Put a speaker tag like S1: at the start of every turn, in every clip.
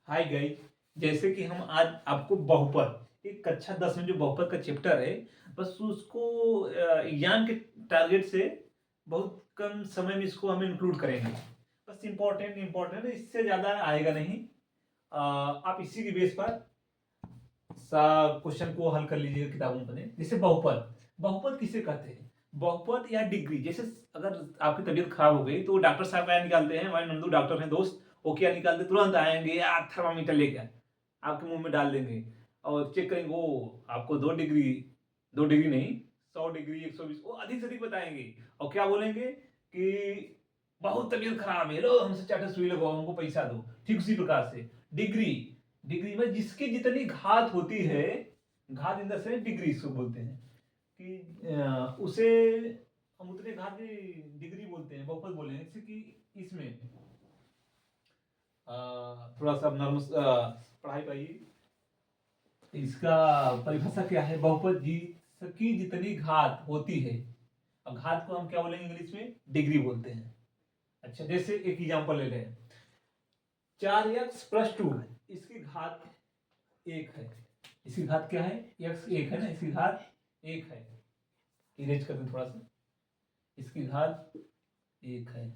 S1: Hi guys. जैसे कि हम आज आपको बहुपद एक कक्षा 10 में जो बहुपद का चैप्टर है, बस उसको एग्जाम के टारगेट से बहुत कम समय में इसको हम इंक्लूड करेंगे। बस इम्पोर्टेंट इम्पोर्टेंट, इससे ज़्यादा आएगा नहीं। आप इसी के बेस पर क्वेश्चन को हल कर लीजिएगा किताबों में। जैसे बहुपद, बहुपद किसे कहते हैं? बहुपद या डिग्री, जैसे अगर आपकी तबीयत खराब हो गई तो डॉक्टर साहब क्या निकालते हैं, हमारे नंदू डॉक्टर हैं दोस्त, वो क्या निकालते तुरंत आएंगे यार, थर्मामीटर लेकर आपके मुंह में डाल देंगे और चेक करेंगे। वो आपको 2 डिग्री, 2 डिग्री नहीं, 100 डिग्री, 120, वो अधिक से अधिक बताएंगे। और क्या बोलेंगे कि बहुत तबीयत खराब है, लो हमसे चाटे सुई लगवाओ, हमको पैसा दो। ठीक उसी प्रकार से डिग्री, डिग्री में जिसकी जितनी घात होती है, घात इन द सेंस डिग्री इसको बोलते हैं कि उसे हम उतने घात की डिग्री बोलते हैं, बहुपद बोले हैं। जैसे कि इसमें थोड़ा सा नॉर्मल पढ़ाई पाइए। इसका परिभाषा क्या है? बहुपद जिसकी जितनी घात होती है, और घात को हम क्या बोलेंगे इंग्लिश में? डिग्री बोलते हैं। अच्छा, जैसे एक एग्जांपल ले लें, 4x+2, इसकी घात 1 है। इसकी घात क्या है? x 1 है ना, इसकी घात 1 है। इरेज कर दें थोड़ा सा, इसकी घात 1 है।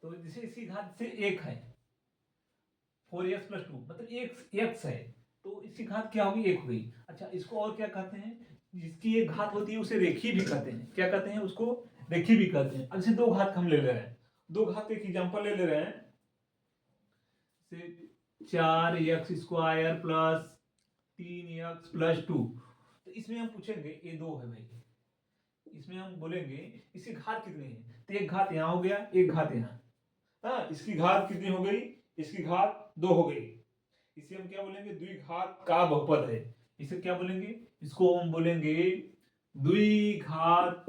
S1: तो जैसे इसकी घात से 1 है, 4x+2 मतलब x है, तो इसकी घात क्या होगी? 1 होगी। अच्छा, इसको और क्या कहते हैं? जिसकी एक घात होती है उसे रेखी भी कहते हैं। क्या कहते हैं उसको? रेखी भी कहते हैं। अब जैसे 2 घात हम ले ले रहे हैं, 2 घात का एक एग्जांपल ले ले रहे हैं, से 4x² + 3x+2। तो इसमें हम पूछेंगे, ये 2 है भाई, इसमें हम बोलेंगे इसकी घात कितनी है, तो एक घात यहाँ हो गया, एक घात यहाँ। हाँ, इसकी घात कितनी हो गई? इसकी घात 2 हो गई। इसे हम क्या बोलेंगे? द्विघात का बहुपद है। इसे क्या बोलेंगे? इसको हम बोलेंगे द्विघात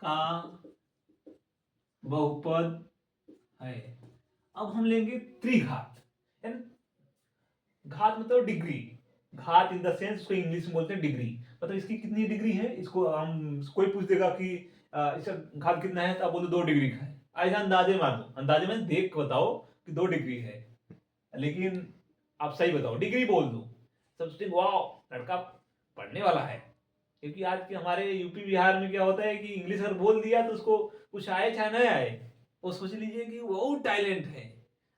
S1: का बहुपद है। अब हम लेंगे त्रिघात। घात मतलब डिग्री, घात इन द सेंस उसको इंग्लिश में बोलते हैं डिग्री। मतलब इसकी कितनी डिग्री है, इसको हम कोई पूछ देगा कि इसका घात कितना है, तो आप बोलो 2 डिग्री का है। ऐसा अंदाजे मार दो, अंदाजे में देख के बताओ कि 2 डिग्री है, लेकिन आप सही बताओ, डिग्री बोल दो। सब सोचेंगे वाह लड़का पढ़ने वाला है। क्योंकि आज के हमारे यूपी बिहार में क्या होता है कि इंग्लिश अगर बोल दिया तो उसको कुछ आए चाहे नहीं आए, वो सोच लीजिए कि वो टैलेंट है।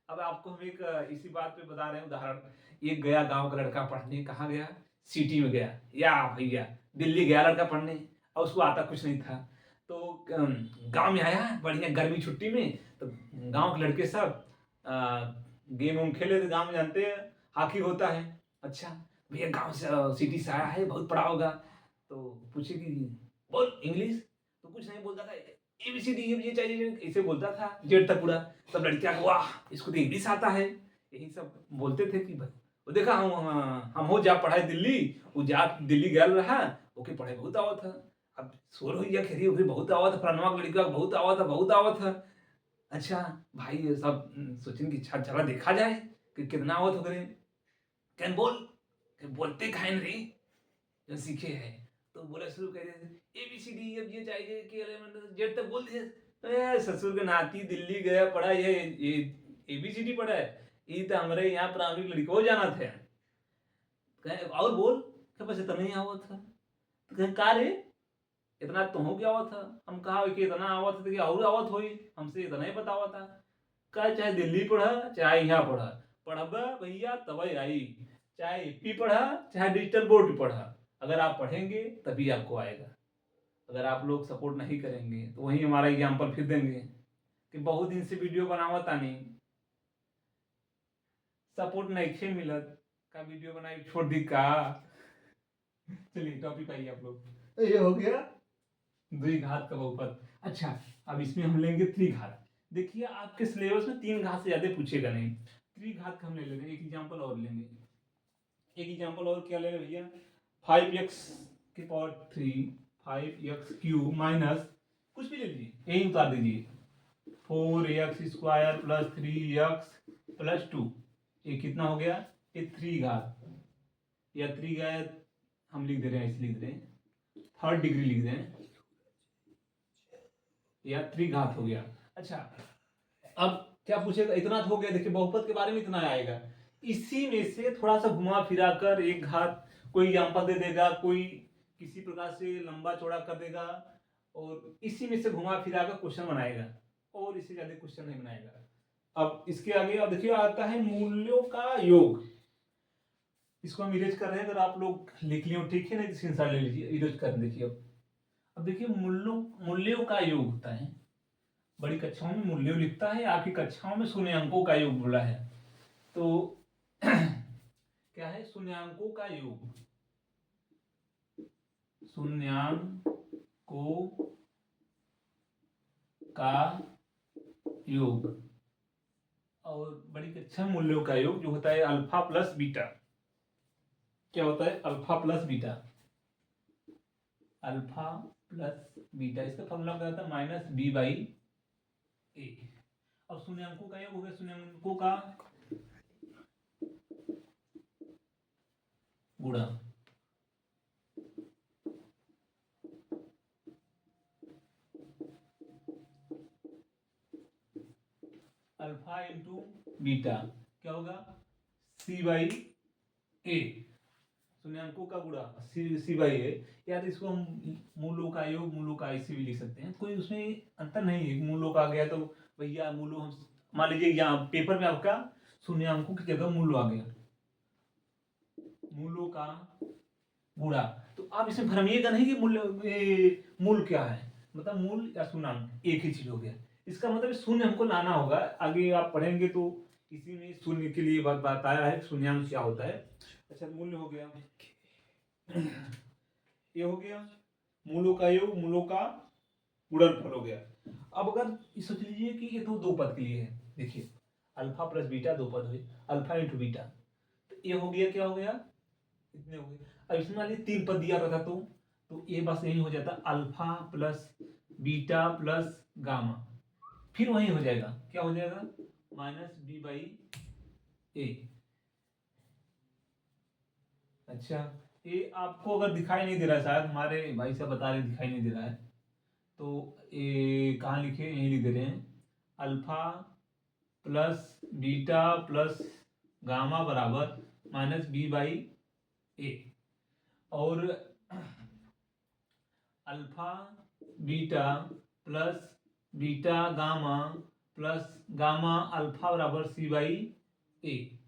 S1: अब आपको हम एक इसी बात पे बता रहे हैं उदाहरण। एक गया गांव का लड़का पढ़ने, कहाँ गया? सिटी में गया, या भैया दिल्ली गया लड़का पढ़ने, और उसको आता कुछ नहीं था। तो गांव में आया बढ़िया गर्मी छुट्टी में, तो गांव के लड़के सब गेम उम खेले थे। गांव में जानते हैं हॉकी होता है। अच्छा, भैया गांव से सिटी से आया है, बहुत पढ़ा होगा, तो पूछे कि बोल इंग्लिश, तो कुछ नहीं बोलता था। ABCD ये चाहिए ऐसे बोलता था जेड तक पूरा। सब लड़कियां वाह इसको तो इंग्लिश आता है, यही सब बोलते थे कि भाई वो देखा हम हो जा पढ़ाई दिल्ली, वो जा दिल्ली गया रहा, ओके पढ़ाई बहुत आवा था। अब शोर हो गया, खेरी हो गई, बहुत आवा था, फलानवा की लड़का बहुत आवा था, बहुत आवा था। अच्छा भाई, ये सब सोचेंगे कि अच्छा चला देखा जाए कि कितना आवत हो करे। कहन बोल, कि बोलते खाए रे जो सीखे हैं। तो बोला शुरू कर ABCD, अब ये चाहिए कि जेड तक बोल दिए। ससुर के नाती दिल्ली गया पढ़ा, ये ABCD पढ़ा है, ये तो हमारे यहाँ प्राइमरी लड़को जाना थे। कहे और बोल, क्या बस इतना ही आवा था? तो कहे का रे इतना तो हो गया हुआ था? हम कहा कि इतना आवा था, तो क्या और आवत होई, हमसे इतना ही बतावा था। कहा चाहे दिल्ली पढ़ा चाहे यहाँ पढ़ा, पढ़बा भैया तभी आई। चाहे AP पढ़ा चाहे डिजिटल बोर्ड पढ़ा, अगर आप पढ़ेंगे तभी आपको आएगा। अगर आप लोग सपोर्ट नहीं करेंगे तो वही हमारा एग्जाम्पल फिर देंगे कि बहुत दिन से वीडियो बनावत तानी, सपोर्ट नहीं खे मिलत, का वीडियो बनाई छोड़ दी का। चलिए टॉपिक आइए आप लोग। तो ये हो गया द्विघात का बहुपद। अच्छा, अब इसमें हम लेंगे त्रिघात। देखिए आपके सिलेबस में 3 घात से ज्यादा पूछेगा नहीं। त्रिघात का हम ले लेंगे, एक एग्जांपल और लेंगे। एक एग्जांपल और क्या ले भैया? 5x⁻³ 5x³ माइनस कुछ भी ले लीजिए, यही उतार दीजिए, 4x² + 3x+2। ये कितना हो गया? ये त्रिघात या त्रिघात हम लिख दे रहे हैं, ऐसे लिख दे रहे हैं, 3rd डिग्री लिख रहे हैं। या त्रिघात हो गया। अच्छा, अब क्या पूछेगा, इतना तो हो गया। देखिए बहुपद के बारे में इतना आएगा। इसी में से थोड़ा सा घुमा फिरा कर एक घात कोई एग्जाम्पल दे देगा, कोई किसी प्रकार से लंबा चौड़ा कर देगा, और इसी में से घुमा फिरा कर क्वेश्चन बनाएगा, और इससे ज्यादा क्वेश्चन नहीं बनाएगा। अब इसके आगे अब देखिए आता है मूल्यों का योग। इसको हम इरेज कर रहे हैं, अगर आप लोग लिख लिए ठीक है, नहीं स्क्रीनशॉट ले लीजिए, इरेज कर देखिए। अब देखिए मूल्यों मूल्यों का योग होता है, बड़ी कक्षाओं में मूल्यों लिखता है, आपकी कक्षाओं में शून्य अंकों का योग बोला है। तो क्या है, शून्यांकों का योग, शून्यांकों का योग, और बड़ी कक्षा मूल्यों का योग जो होता है अल्फा प्लस बीटा। क्या होता है, alpha plus beta, alpha plus beta. इसका फॉर्मूला क्या होता है, माइनस बी बाई ए। और शून्यांकों का योग हो गया शून्यांकों का गुणा। अल्फा इंटू बीटा क्या होगा, सी बाई ए। शून्यांकों का गुणा सी बाई ए, या तो इसको हम मूलों का योग, मूलों का ऐसे भी लिख सकते हैं, कोई उसमें अंतर नहीं है। मूलों का आ गया तो भैया मूलों, हम मान लीजिए यहाँ पेपर में आपका शून्यांकों की जगह मूल आ गया, मूलों का गुणा। तो आप इसमें भ्रमिएगा नहीं कि मूल क्या है, मतलब मूल या शून्यांक एक ही चीज हो गया। इसका मतलब शून्य हमको लाना होगा, आगे आप पढ़ेंगे तो इसी में शून्य के लिए बात बताया है शून्यांक क्या होता है। अच्छा, मूल्य हो गया, ये हो गया मूलों का योग, मूलों का गुणनफल हो गया। अब अगर सोच लीजिए कि ये तो दो पद के लिए है, देखिए अल्फा प्लस बीटा दो पद हुए, अल्फा इंटू बीटा, तो ये हो गया, क्या हो गया, इतने हो गए। अब इसमें मान लीजिए तीन पद दिया रहता तो ये बस यही हो जाता, alpha plus beta plus gamma, फिर वही हो जाएगा, क्या हो जाएगा, माइनस बी बाई ए। अच्छा, ये आपको अगर दिखाई नहीं दे रहा है, शायद हमारे भाई साहब बता रहे दिखाई नहीं दे रहा है, तो ये कहाँ लिखे, यहीं लिख दे रहे हैं, alpha plus beta plus gamma बराबर माइनस बी बाई ए। और alpha beta plus beta gamma plus gamma alpha बराबर सी बाई ए,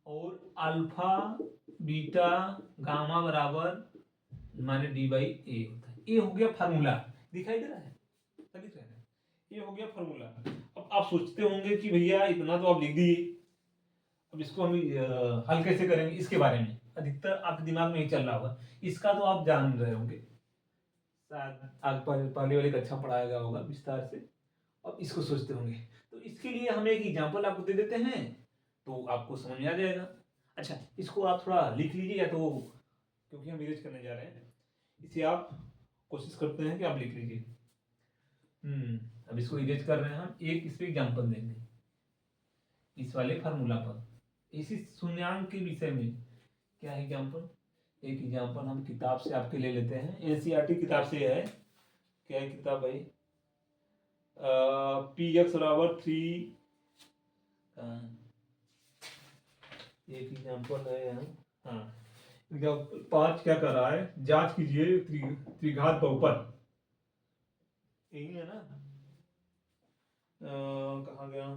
S1: और अल्फा बीटा गामा बराबर माइनस डी बाई ए होता है। ये हो गया फार्मूला, दिखाई दे रहा है, दिख रहा है, ये हो गया फार्मूला। अब आप सोचते होंगे कि भैया इतना तो आप लिख दिए, अब इसको हम हल कैसे करेंगे, इसके बारे में अधिकतर आपके दिमाग में ही चल रहा होगा, इसका तो आप जान रहे होंगे, शायद आगे पहले वाले कक्षा पढ़ाया गया होगा विस्तार से। अब इसको सोचते होंगे, तो इसके लिए हम एक एग्जाम्पल आपको दे देते हैं, तो आपको समझ में आ जाएगा। अच्छा, इसको आप थोड़ा लिख लीजिए, या तो क्योंकि हम इरेज करने जा रहे हैं, इसे आप कोशिश करते हैं कि आप लिख लीजिए। अब इसको इरेज कर रहे हैं हम, एक इस पे एग्जाम्पल देंगे इस वाले फार्मूला पर, इसी शून्यांक के विषय में। क्या है एग्जाम्पल, एक एग्जाम्पल हम किताब से आपके ले लेते हैं, एनसीईआरटी किताब से है। क्या है किताब भाई, पी एक्स बराबर 3, एक एग्जाम्पल है यहाँ, हाँ एग्जाम्पल 5 क्या कर रहा है, जांच कीजिए त्रिघात बहुपद, यही है ना, कहाँ गया,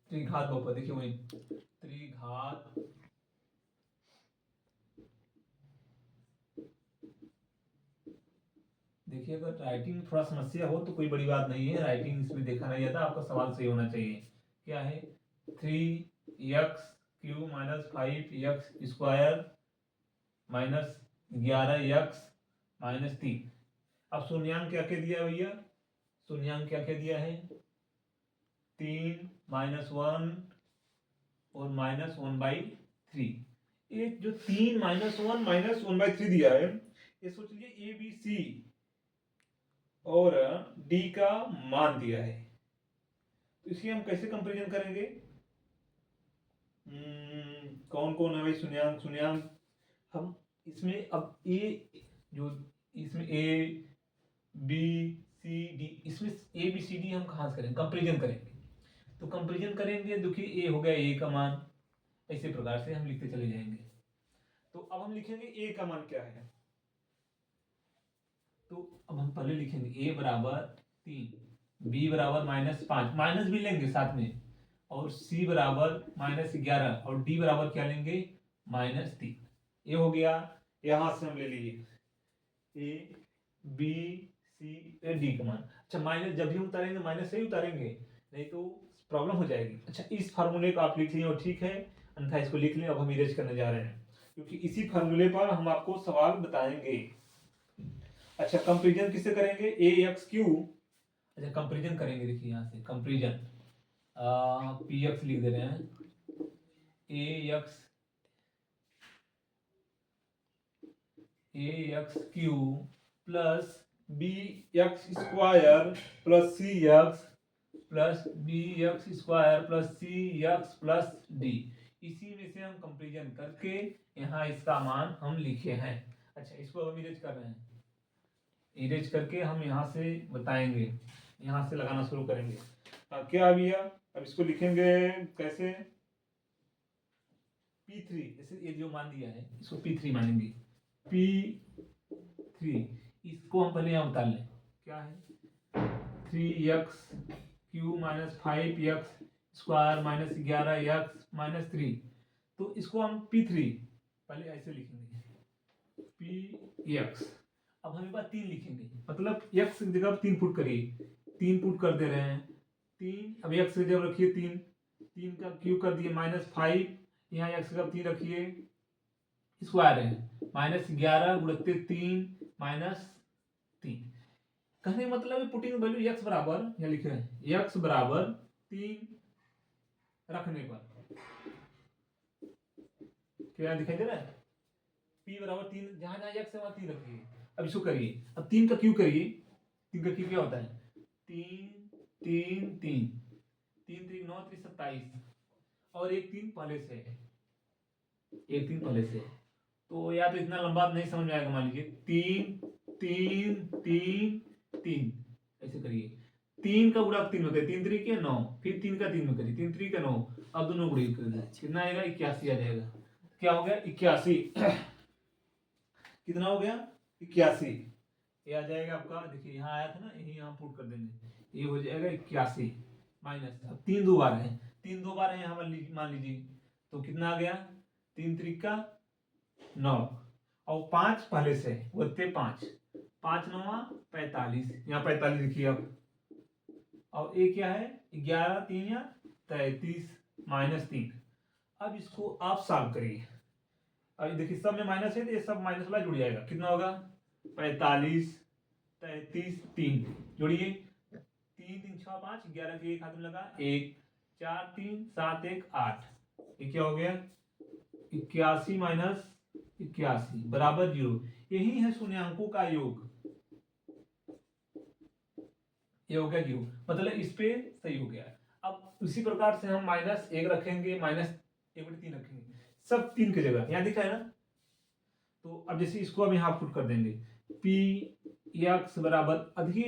S1: त्रिघात बहुपद, देखिए वही त्रिघात, देखिए अगर राइटिंग में थोड़ा समस्या हो तो कोई बड़ी बात नहीं है, राइटिंग इसमें देखा नहीं जाता, आपका सवाल सही होना चाहिए। क्या है, 3x³ minus 5x square minus 11x minus 3। अब शून्यांक क्या क्या दिया भैया, शून्यांक क्या क्या दिया है, 3 माइनस 1 और माइनस 1/3। ये जो 3 माइनस 1 माइनस 1/3 दिया है, ये सोच लीजिए ए बी सी और डी का मान दिया है, तो इसे हम कैसे कंपेरिजन करेंगे, कौन कौन है भाई शून्यांक, शून्यांक हम इसमें अब ए जो इसमें ए बी सी डी, इसमें ए बी सी डी हम कहाँ से करेंगे, कंपेरिजन करेंगे। तो कंपेरिजन करेंगे, देखिए ए हो गया ए का मान, ऐसे प्रकार से हम लिखते चले जाएंगे। तो अब हम लिखेंगे ए का मान क्या है। तो अब हम पहले लिखेंगे ए बराबर 3, बी बराबर -5, माइनस भी लेंगे साथ में, और सी बराबर -11, और डी बराबर क्या लेंगे, -3। ये हो गया, यहां से हम ले लिए A B C A D का मान। अच्छा, माइनस जब भी उतारेंगे माइनस से ही उतारेंगे, नहीं तो प्रॉब्लम हो जाएगी। अच्छा, इस फार्मूले को आप लिख लिए और ठीक है, अन्यथा इसको लिख लें। अब हम इरेज करने जा रहे हैं, क्योंकि इसी फार्मूले पर हम आपको सवाल बताएंगे। अच्छा, कंपेरिजन किससे करेंगे, ए एक्स क्यू। अच्छा, कंपेरिजन करेंगे, देखिए यहाँ से कंपेरिजन पी एक्स लिख दे रहे हैं, A X cube plus B X square plus C X plus B X square plus C X plus D. इसी में से हम कंपेरिजन करके यहाँ इसका मान हम लिखे हैं। अच्छा, इसको हम इरेज कर रहे हैं, इरेज करके हम यहाँ से बताएंगे, यहाँ से लगाना शुरू करेंगे। क्या भैया, अब इसको लिखेंगे कैसे, P3, जैसे ये जो मान दिया है इसको P3 मानेंगे, P3, इसको हम पहले यहाँ उतार लें, क्या है 3x Q minus 5x square minus 11x -3। तो इसको हम P3 पहले ऐसे लिखेंगे, Px। अब हम एक बार 3 लिखेंगे, मतलब x की जगह 3 पुट करिए, 3 पुट कर दे रहे हैं, 3, अब x की जगह रखिए 3, 3 का क्यूब कर दिए -5, यहाँ x का 3 रखिए, स्क्वायर है -11 गुणित 3 -3। कहने का मतलब है पुटिंग वैल्यू x बराबर, यहाँ लिखे हैं x बराबर 3 रखने पर क्या दिखाई दे रहा है, p बराबर 3, जहां जहां x है वहां 3 रखिए। अब इसको करिए, अब 3 का क्यूब करिए, 3 का क्यूब क्या होता है, 3 3 3 3 3 9 3 27, और एक 3 पहले से है, एक 3 पहले से है। तो या तो इतना लंबा नहीं समझ में आएगा, मान लीजिए 3 3 3 3 ऐसे करिए, 3 का गुणा 3 में करिए, 3 3 के 9, फिर 3 का 3 में करिए, 3 3 का 9, अब दोनों गुणे करिए, कितना आएगा 81 आ जाएगा। क्या हो गया 81, कितना हो गया 81, ये आ जाएगा आपका, देखिए यहाँ आया था ना, यही यहाँ पुट कर देंगे, ये हो जाएगा 81 माइनस, अब 3 दो बार है, 3 दो बार है यहाँ मान लीजिए, तो कितना आ गया 3 3 का 9, और 5 पहले से बोलते 5 5 9 45, यहाँ 45 लिखिए अब, और ये क्या है 11 3 या 33 -3। अब इसको आप सॉल्व करिए, अब देखिए सब में माइनस है तो ये सब माइनस वाला जुड़ जाएगा, कितना होगा 45 33 3, जोड़िए 3 3 6 5, 11 के एक हाथ में लगा 1, 4 3 7 1 8, ये क्या हो गया 81 -81 बराबर 0। यही है शून्यांकों का योग, ये हो गया 0, मतलब इस पे सही हो गया। अब उसी प्रकार से हम -1 रखेंगे, -1/3 रखेंगे, सब 3 की जगह, यहाँ दिखा है ना। तो अब जैसे इसको अब यहाँ पुट कर देंगे, Px बराबर, अभी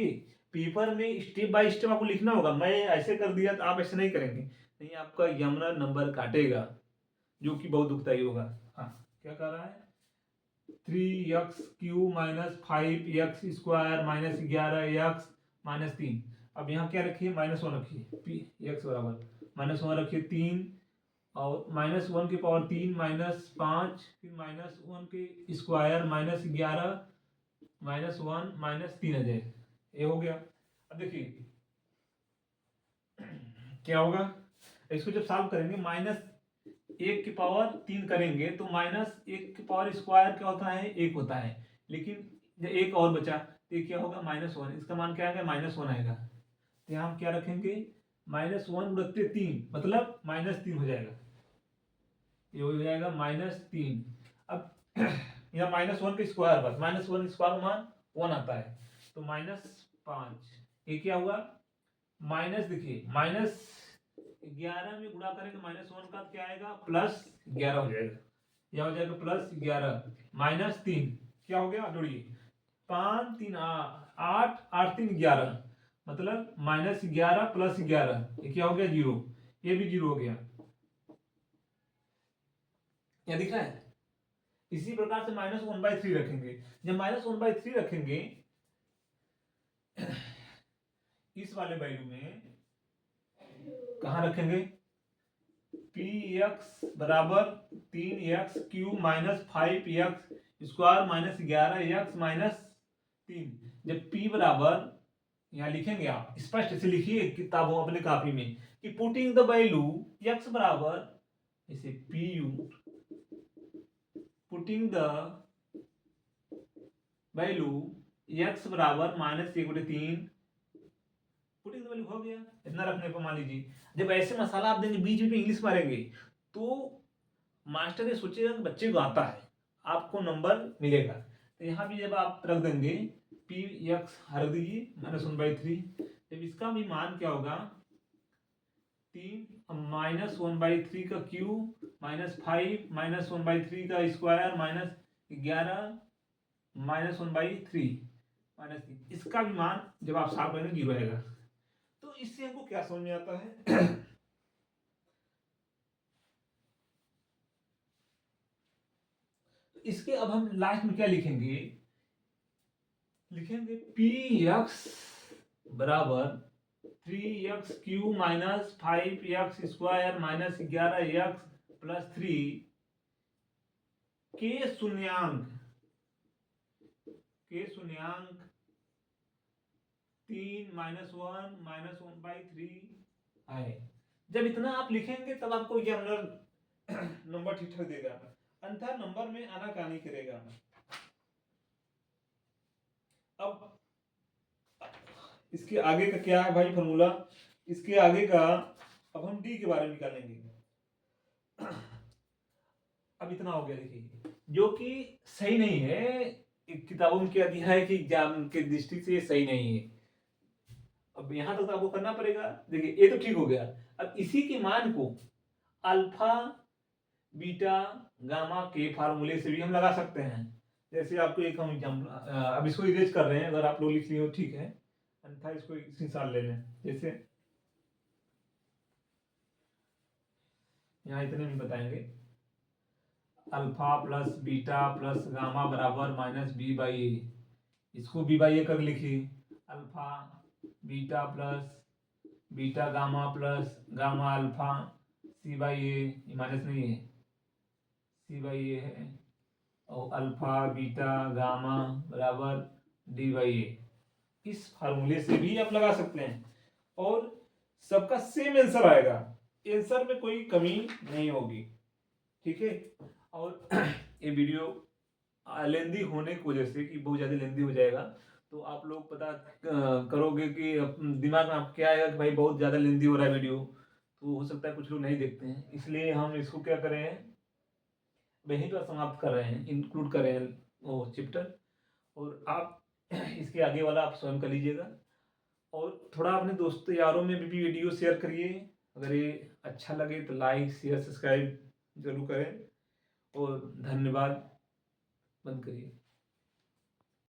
S1: पेपर में स्टेप बाय स्टेप आपको लिखना होगा, मैं ऐसे कर दिया तो आप ऐसे नहीं करेंगे, नहीं आपका यमुना नंबर काटेगा, जो कि बहुत दुखदायी होगा। हाँ, क्या कर रहा है 3x Q minus 5x square minus 11x -3। अब यहाँ क्या रखिए -1 रखिए, Px बराबर -1 रखिए 3, और -1 की पावर 3 -5, फिर -1 के स्क्वायर -11 -1 -3 आ जाए, ये हो गया। अब देखिए क्या होगा, इसको जब सॉल्व करेंगे -1 की पावर 3 करेंगे तो -1 की पावर स्क्वायर क्या होता है 1 होता है, लेकिन जब एक और बचा तो ये क्या होगा -1, इसका मान क्या आएगा -1 आएगा, तो यहाँ हम क्या रखेंगे -1 गुणित 3, मतलब -3 हो जाएगा, ये हो जाएगा -3। अब यहाँ -1 का स्क्वायर, बस -1 स्क्वायर मान 1 आता है, तो -5, ये क्या हुआ माइनस, देखिए -11 में गुणा करेंगे -1 का क्या आएगा +11 हो जाएगा, यह हो जाएगा +11 -3, क्या हो गया, जोड़िए 5 3 8 8 3 11, मतलब -11 + 11, ये क्या हो गया 0, ये भी 0 हो गया, क्या दिख रहा है। इसी प्रकार से -1/3 रखेंगे, जब -1/3 रखेंगे इस वाले वैल्यू में कहां रखेंगे, px बराबर 3x³ -5x² -11x-3, जब p बराबर, यहाँ लिखेंगे आप स्पष्ट से लिखिए किताबों अपने कॉपी में कि पुटिंग द वैल्यू x बराबर, इसे pu putting the value x बराबर -1/3, पुटिंग द वैल्यू हो गया, इतना रखने पर मान लीजिए जब ऐसे मसाला आप देंगे बीच में इंग्लिश मारेंगे तो मास्टर ये सोचेगा कि बच्चे को आता है, आपको नंबर मिलेगा। तो यहाँ भी जब आप रख देंगे पी एक्स रख दीजिए -1/3, जब इसका भी मान क्या होगा 3 -1/3 का क्यूब -5 -1/3 का स्क्वायर -11 -1/3 इसका भी मान जब आप साफ करेंगे 0 आएगा। तो इससे हमको क्या समझ में आता है इसके अब हम लास्ट में क्या लिखेंगे, लिखेंगे पी एक्स बराबर 3x³ -5x² -11x+3 के शून्यांक 3 -1 -1/3 है। जब इतना आप लिखेंगे तब आपको एग्जामिनर नंबर ठीक ठाक देगा, अन्यथा नंबर में आना का नहीं करेगा। अब इसके आगे का क्या है भाई फॉर्मूला, इसके आगे का अब हम डी के बारे में निकालेंगे। अब इतना हो गया, देखिए जो कि सही नहीं है, किताबों में क्या दिया है कि एग्जाम के दृष्टि से सही नहीं है। अब यहां तक तो आपको करना पड़ेगा, देखिए ये तो ठीक हो गया। अब इसी के मान को अल्फा बीटा गामा के फार्मूले से भी हम लगा सकते हैं। जैसे आपको एक हम एग्जाम्पल अब इसको इरेज कर रहे हैं, अगर आप लोग लिख लिए हो ठीक है, अन्यथा इसको इसी साल ले लें। जैसे यहाँ इतने में बताएंगे alpha plus beta plus gamma बराबर -b/a, इसको b/a कर लिखिए, alpha beta plus beta gamma plus gamma alpha c/a, ये माइनस नहीं है c/a है, और अल्फा बीटा गामा बराबर d/a, इस फार्मूले से भी आप लगा सकते हैं और सबका सेम आंसर आएगा, आंसर में कोई कमी नहीं होगी, ठीक है। और ये वीडियो लेंदी होने की वजह से कि बहुत ज़्यादा लेंदी हो जाएगा, तो आप लोग पता करोगे कि दिमाग में आप क्या आएगा कि भाई बहुत ज़्यादा लेंदी हो रहा है वीडियो, तो हो सकता है कुछ लोग नहीं देखते हैं, इसलिए हम इसको क्या करें वहीं पर समाप्त कर रहे हैं, इंक्लूड कर रहे हैं वो चैप्टर, और आप इसके आगे वाला आप स्वयं कर लीजिएगा। और थोड़ा अपने दोस्तों यारों में भी वीडियो शेयर करिए, अगर ये अच्छा लगे तो लाइक शेयर सब्सक्राइब जरूर करें, और धन्यवाद। बंद करिए।